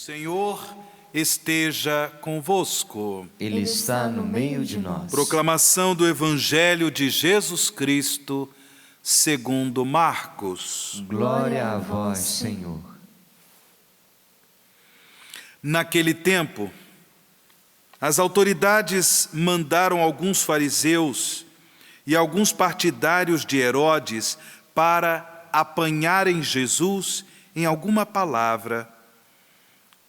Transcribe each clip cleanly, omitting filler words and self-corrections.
Senhor esteja convosco. Ele está no meio de nós. Proclamação do Evangelho de Jesus Cristo, segundo Marcos. Glória a vós, Senhor. Naquele tempo, as autoridades mandaram alguns fariseus e alguns partidários de Herodes para apanharem Jesus em alguma palavra.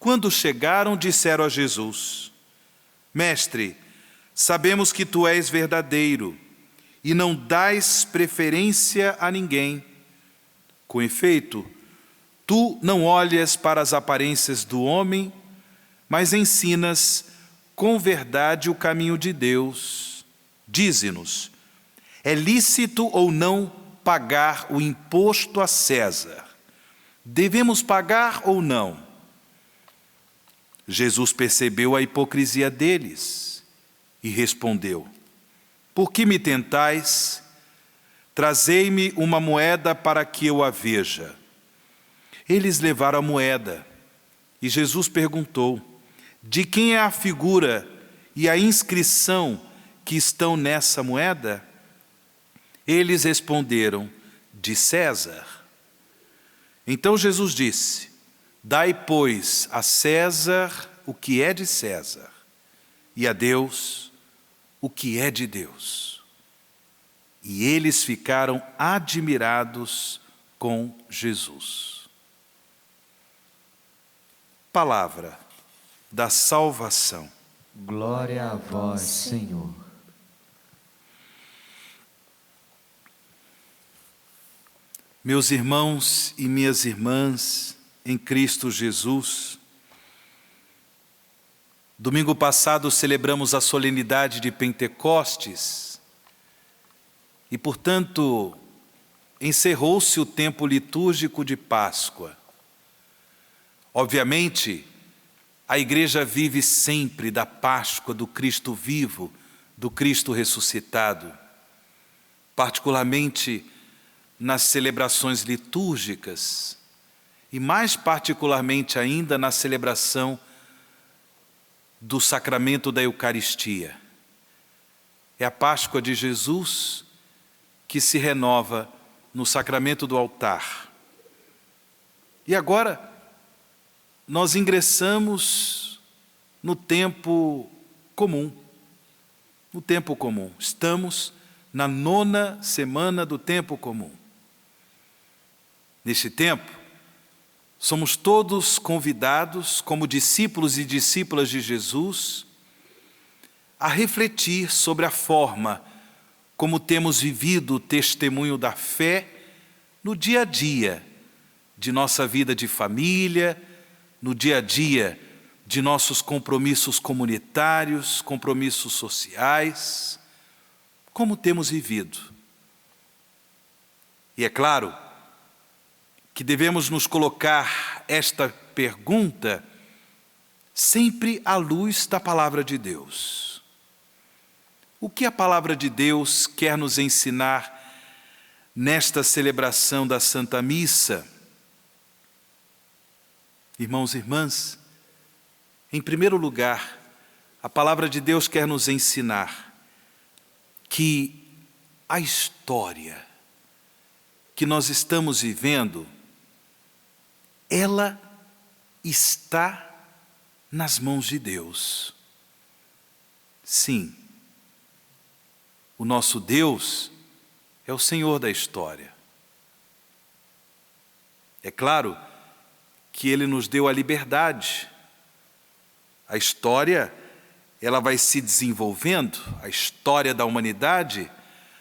Quando chegaram, disseram a Jesus: Mestre, sabemos que tu és verdadeiro e não dás preferência a ninguém. Com efeito, tu não olhas para as aparências do homem, mas ensinas com verdade o caminho de Deus. Dize-nos, é lícito ou não pagar o imposto a César? Devemos pagar ou não? Jesus percebeu a hipocrisia deles e respondeu: Por que me tentais? Trazei-me uma moeda para que eu a veja. Eles levaram a moeda e Jesus perguntou: De quem é a figura e a inscrição que estão nessa moeda? Eles responderam: De César. Então Jesus disse: Dai, pois, a César o que é de César, e a Deus o que é de Deus. E eles ficaram admirados com Jesus. Palavra da salvação. Glória a vós, Senhor. Meus irmãos e minhas irmãs em Cristo Jesus, domingo passado celebramos a solenidade de Pentecostes e, portanto, encerrou-se o tempo litúrgico de Páscoa. Obviamente, a Igreja vive sempre da Páscoa do Cristo vivo, do Cristo ressuscitado, particularmente nas celebrações litúrgicas e mais particularmente ainda na celebração do sacramento da Eucaristia. É a Páscoa de Jesus que se renova no sacramento do altar. E agora nós ingressamos no tempo comum. No tempo comum. Estamos na 9ª semana do tempo comum. Neste tempo, somos todos convidados, como discípulos e discípulas de Jesus, a refletir sobre a forma como temos vivido o testemunho da fé no dia a dia de nossa vida de família, no dia a dia de nossos compromissos comunitários, compromissos sociais, como temos vivido. E é claro que devemos nos colocar esta pergunta sempre à luz da Palavra de Deus. O que a Palavra de Deus quer nos ensinar nesta celebração da Santa Missa? Irmãos e irmãs, em primeiro lugar, a Palavra de Deus quer nos ensinar que a história que nós estamos vivendo, ela está nas mãos de Deus. Sim, o nosso Deus é o Senhor da história. É claro que Ele nos deu a liberdade. A história, ela vai se desenvolvendo, a história da humanidade,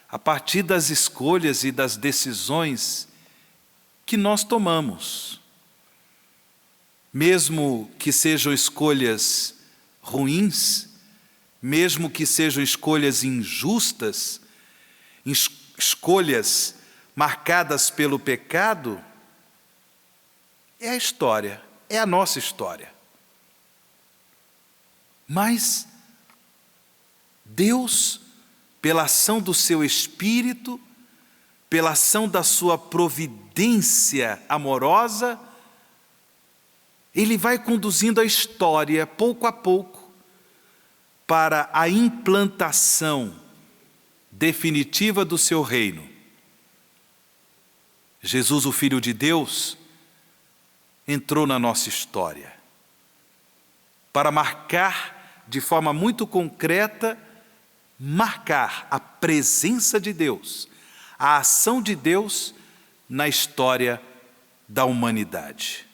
a partir das escolhas e das decisões que nós tomamos. Mesmo que sejam escolhas ruins, mesmo que sejam escolhas injustas, escolhas marcadas pelo pecado, é a história, é a nossa história. Mas Deus, pela ação do seu Espírito, pela ação da sua providência amorosa, Ele vai conduzindo a história, pouco a pouco, para a implantação definitiva do seu reino. Jesus, o Filho de Deus, entrou na nossa história para marcar de forma muito concreta, marcar a presença de Deus, a ação de Deus na história da humanidade.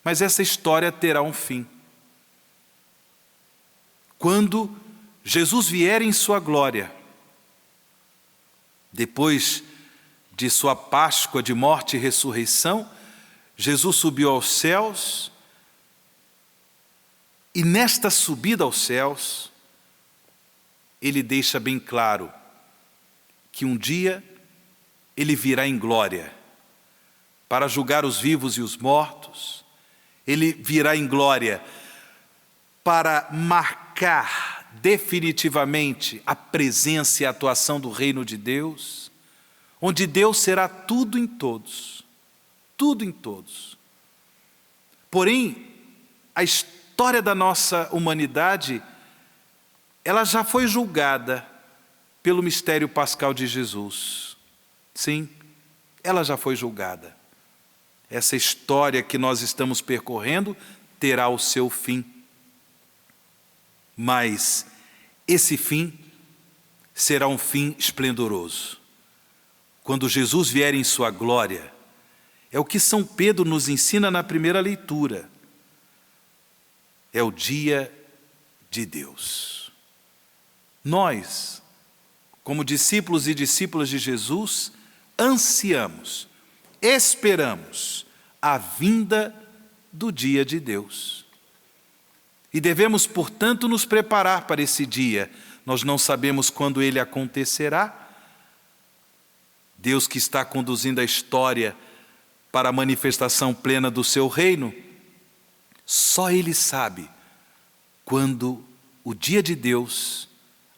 Mas essa história terá um fim. Quando Jesus vier em sua glória, depois de sua Páscoa de morte e ressurreição, Jesus subiu aos céus, e nesta subida aos céus, ele deixa bem claro que um dia ele virá em glória para julgar os vivos e os mortos. Ele virá em glória para marcar definitivamente a presença e a atuação do reino de Deus, onde Deus será tudo em todos. Tudo em todos. Porém, a história da nossa humanidade, ela já foi julgada pelo mistério pascal de Jesus. Sim, ela já foi julgada. Essa história que nós estamos percorrendo terá o seu fim. Mas esse fim será um fim esplendoroso. Quando Jesus vier em sua glória, é o que São Pedro nos ensina na primeira leitura. É o dia de Deus. Nós, como discípulos e discípulas de Jesus, ansiamos, esperamos a vinda do dia de Deus. E devemos, portanto, nos preparar para esse dia. Nós não sabemos quando ele acontecerá. Deus que está conduzindo a história para a manifestação plena do seu reino, só Ele sabe quando o dia de Deus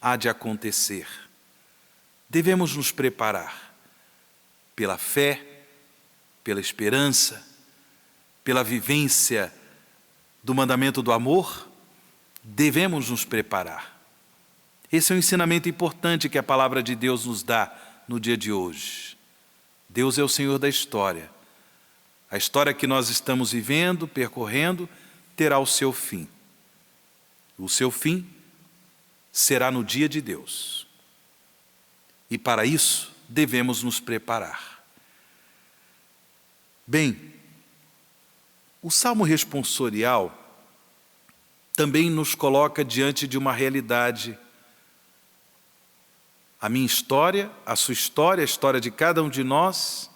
há de acontecer. Devemos nos preparar pela fé, pela esperança, pela vivência do mandamento do amor. Devemos nos preparar. Esse é um ensinamento importante que a palavra de Deus nos dá no dia de hoje. Deus é o Senhor da história. A história que nós estamos vivendo, percorrendo, terá o seu fim. O seu fim será no dia de Deus. E para isso, devemos nos preparar. Bem, o Salmo responsorial também nos coloca diante de uma realidade. A minha história, a sua história, a história de cada um de nós.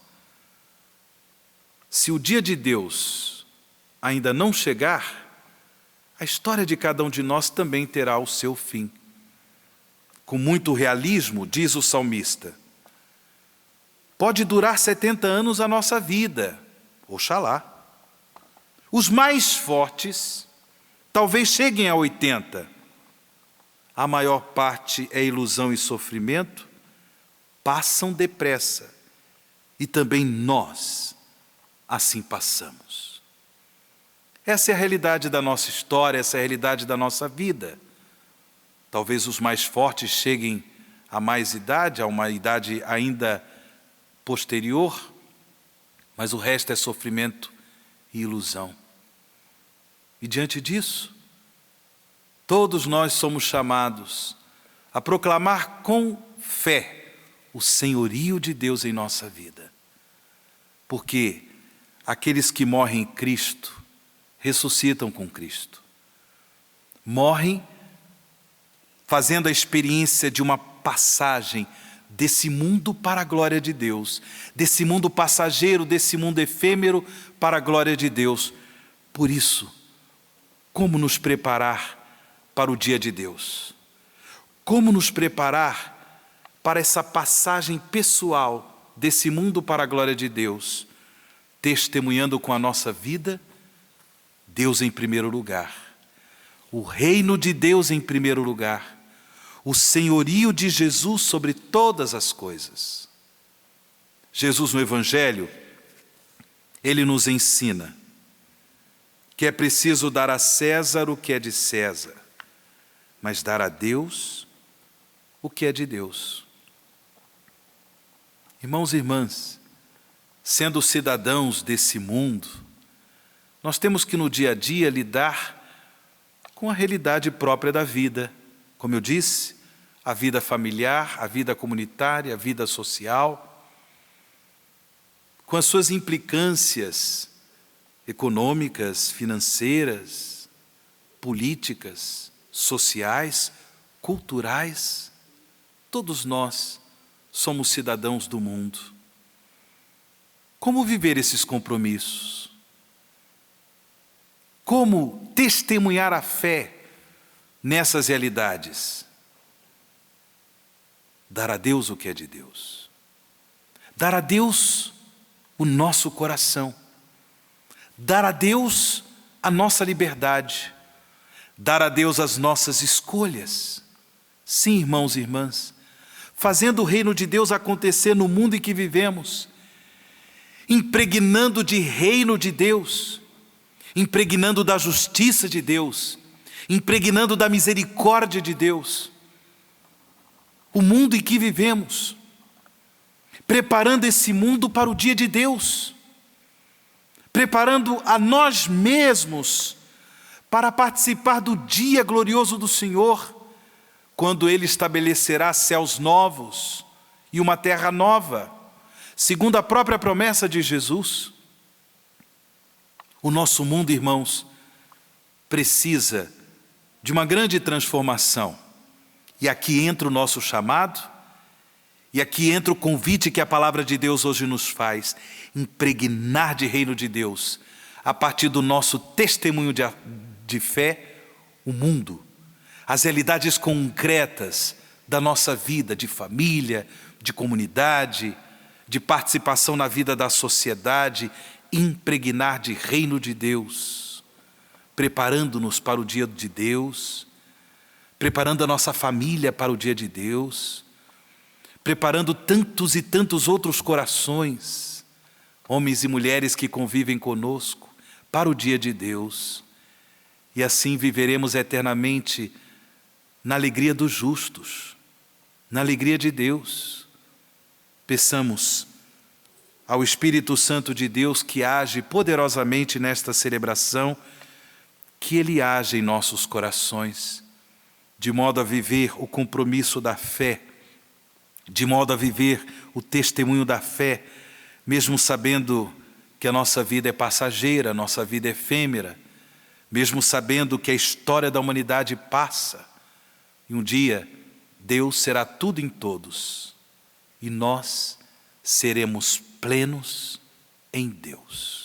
Se o dia de Deus ainda não chegar, a história de cada um de nós também terá o seu fim. Com muito realismo, diz o salmista, pode durar 70 anos a nossa vida, oxalá. Os mais fortes talvez cheguem a 80. A maior parte é ilusão e sofrimento, passam depressa. E também nós assim passamos. Essa é a realidade da nossa história, essa é a realidade da nossa vida. Talvez os mais fortes cheguem a mais idade, a uma idade ainda posterior, mas o resto é sofrimento e ilusão. E diante disso, todos nós somos chamados a proclamar com fé o senhorio de Deus em nossa vida. Porque aqueles que morrem em Cristo, ressuscitam com Cristo. Morrem fazendo a experiência de uma passagem desse mundo para a glória de Deus, desse mundo passageiro, desse mundo efêmero para a glória de Deus. Por isso, como nos preparar para o dia de Deus? Como nos preparar para essa passagem pessoal desse mundo para a glória de Deus, testemunhando com a nossa vida Deus em primeiro lugar, o reino de Deus em primeiro lugar, o senhorio de Jesus sobre todas as coisas. Jesus no Evangelho, Ele nos ensina que é preciso dar a César o que é de César, mas dar a Deus o que é de Deus. Irmãos e irmãs, sendo cidadãos desse mundo, nós temos que no dia a dia lidar com a realidade própria da vida. Como eu disse, a vida familiar, a vida comunitária, a vida social, com as suas implicâncias econômicas, financeiras, políticas, sociais, culturais. Todos nós somos cidadãos do mundo. Como viver esses compromissos? Como testemunhar a fé nessas realidades? Dar a Deus o que é de Deus. Dar a Deus o nosso coração. Dar a Deus a nossa liberdade. Dar a Deus as nossas escolhas. Sim, irmãos e irmãs, fazendo o reino de Deus acontecer no mundo em que vivemos, impregnando de reino de Deus, impregnando da justiça de Deus, impregnando da misericórdia de Deus, o mundo em que vivemos, preparando esse mundo para o dia de Deus, preparando a nós mesmos para participar do dia glorioso do Senhor, quando Ele estabelecerá céus novos e uma terra nova, segundo a própria promessa de Jesus. O nosso mundo, irmãos, precisa de uma grande transformação. E aqui entra o nosso chamado, e aqui entra o convite que a palavra de Deus hoje nos faz, impregnar de reino de Deus, a partir do nosso testemunho de fé, o mundo, as realidades concretas da nossa vida, de família, de comunidade, de participação na vida da sociedade, impregnar de reino de Deus, preparando-nos para o dia de Deus, preparando a nossa família para o dia de Deus, preparando tantos e tantos outros corações, homens e mulheres que convivem conosco, para o dia de Deus. E assim viveremos eternamente na alegria dos justos, na alegria de Deus. Peçamos ao Espírito Santo de Deus que age poderosamente nesta celebração, que Ele age em nossos corações, de modo a viver o compromisso da fé, de modo a viver o testemunho da fé, mesmo sabendo que a nossa vida é passageira, a nossa vida é efêmera, mesmo sabendo que a história da humanidade passa, e um dia Deus será tudo em todos, e nós seremos plenos em Deus.